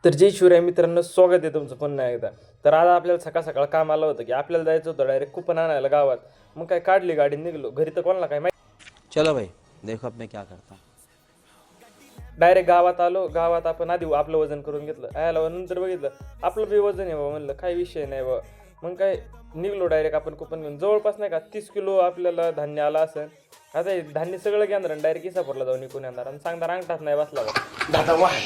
तर जय शिवराय मित्रांनो, स्वागत आहे तुमचं पुन्हा एकदा. तर आज आपल्याला सकाळ सकाळ काम आलं होतं की आपल्याला जायचं होतं डायरेक्ट कुपन आणायला गावात. मग काय काढली गाडी, निघलो. घरी तर कोणाला काय माहिती. चलो भाई, देखो अब मैं क्या करता हूँ. डायरेक्ट गावात आलो. गावात आपण आधी आपलं वजन करून घेतलं. आयला नंतर बघितलं आपलं बी वजन आहे बाबा. म्हणलं काही विषय नाही बाबा. मग काय निघलो डायरेक्ट आपण कुपन घेऊन. जवळपास नाही का 30 किलो आपल्याला धान्य आलं असेल. आता हे धान्य सगळं घेणार आणि डायरेक्ट इसापूरला जाऊन निघून येणार आणि सांगणार अंगठात नाही बसला बा. Dada, why?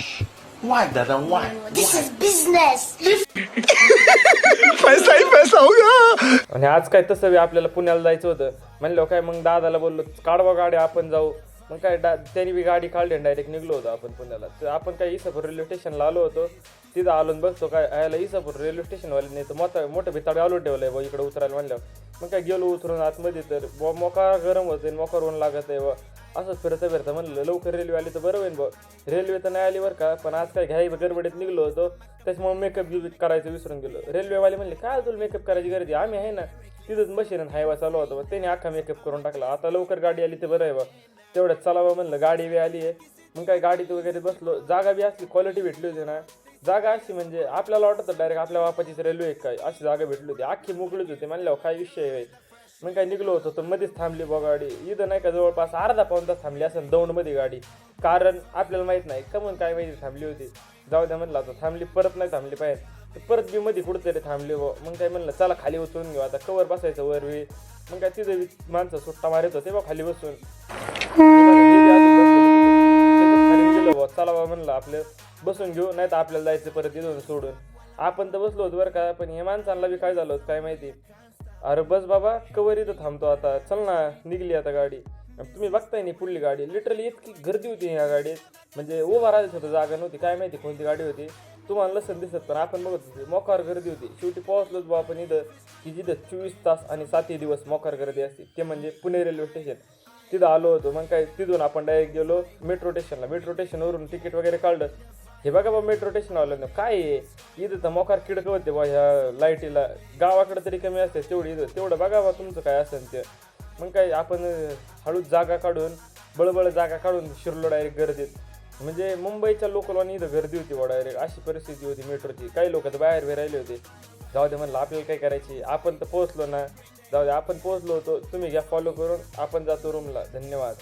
Why, Dada, why? This is business. पैसा ही पैसा होगा. आणि आज काय तसं बी आपल्याला पुण्याला जायचं होतं. म्हणलं काय मग दादाला बोललो काढवा गाडी आपण जाऊ. मग काय त्यांनी बी गाडी काढली आणि डायरेक्ट निघलो होतो आपण पुण्याला. तर आपण काय इसापूर रेल्वे स्टेशनला आलो होतो. तिथं आलो आणि बघतो काय यायला इसापूर रेल्वे स्टेशनवाल्याने तर मोठं भिताड आलो ठेवलं आहे बा इकडं उतरायला म्हणल्यावर. मग काय गेलो उतरून आतमध्ये तर मोकार गरम होते मोकार ऊन लागत आहे बा. असंच फिरता म्हणलं लवकर रेल्वे आली तर बरं होईल बा. रेल्वे तर नाही आली बरं का, पण आज काय घ्याय गडबडीत निघलो होतो. त्याच्यामुळे मेकअप करायचं विसरून गेलो. रेल्वेवाले म्हणले काय तुला मेकअप करायची गरज आहे, आम्ही आहे ना. तिथंच मशीन आणि हायवा चालू होतं. त्याने अख्खा मेकअप करून टाकला. आता लवकर गाडी आली तर बरं आहे बा. तेवढ्यात चलावं म्हणलं, गाडी बी आली आहे. मग काय गाडीत वगैरे बसलो. जागा बी असली क्वालिटी भेटली होती ना. जागा अशी म्हणजे आपल्याला वाटतं डायरेक्ट आपल्या बापाचीच रेल्वे आहे काय, अशी जागा भेटली होती. अख्खी मोकळीच होती. म्हणल्यावर काय विषय आहे. मग काय निघलो होतो तर मध्येच थांबली बा गाडी. इथं नाही का जवळपास अर्धा पाऊण तास थांबली असेल दौंडमध्ये गाडी. कारण आपल्याला माहीत नाही का मग काय माहिती थांबली होती. जाऊ द्या म्हणलं आता थांबली, परत नाही थांबली पाहिजे. तर परत बी मध्ये कुठेतरी थांबली बा. मग काय म्हणलं चला खाली उतरून घेऊ आता, कवर बसायचं वर बी. मग काय तिथं माणसं सुट्टा मारत होते बा खाली बसून. खाली गेलो बा. चला बा म्हणलं आपलं बसून घेऊ, नाही तर आपल्याला जायचं परत इथून सोडून. आपण तर बसलो होतो बरं का, पण हे माणसांना बी काय झालं होतं काय माहिती. अरे बस बाबा कवर इथं थांबतो आता, चल ना. निघली आता गाडी. तुम्ही बघताय नाही पुढली गाडी लिटरली इतकी गर्दी होती या गाडीत. म्हणजे उभा राहायचं होतं, जागा नव्हती. काय माहिती कोणती गाडी होती, तुम्हाला लसण दिसत पण आपण बघत होतो. मोकार गर्दी होती. शेवटी पोहोचलोच बा आपण इथं की जिथं 24 तास आणि 7 दिवस मोकार गर्दी असते, ते म्हणजे पुणे रेल्वे स्टेशन. तिथं आलो होतो. मग काय तिथून आपण डायरेक्ट गेलो मेट्रो स्टेशनला. मेट्रो स्टेशनवरून तिकीट वगैरे काढलं. हे बघा बा मेट्रो स्टेशन आलं काय आहे इथं तर मोकार किडकं होते बा ह्या लाईटीला. गावाकडं तरी कमी असते तेवढी, इथं तेवढं बघा बा तुमचं काय असेल ते. मग काय आपण हळूच जागा काढून बळबळ जागा काढून शिरलो डायरेक्ट गर्दीत. म्हणजे मुंबईच्या लोकलवानी इथं गर्दी होती बा डायरेक्ट. अशी परिस्थिती होती मेट्रोची. काही लोक तर बाहेर बी राहिले होते. जाऊ दे म्हणलं आपल्याला काय करायची, आपण तर पोहोचलो ना. जाऊ दे आपण पोहोचलो होतो. तुम्ही घ्या फॉलो करून, आपण जातो रूमला. धन्यवाद.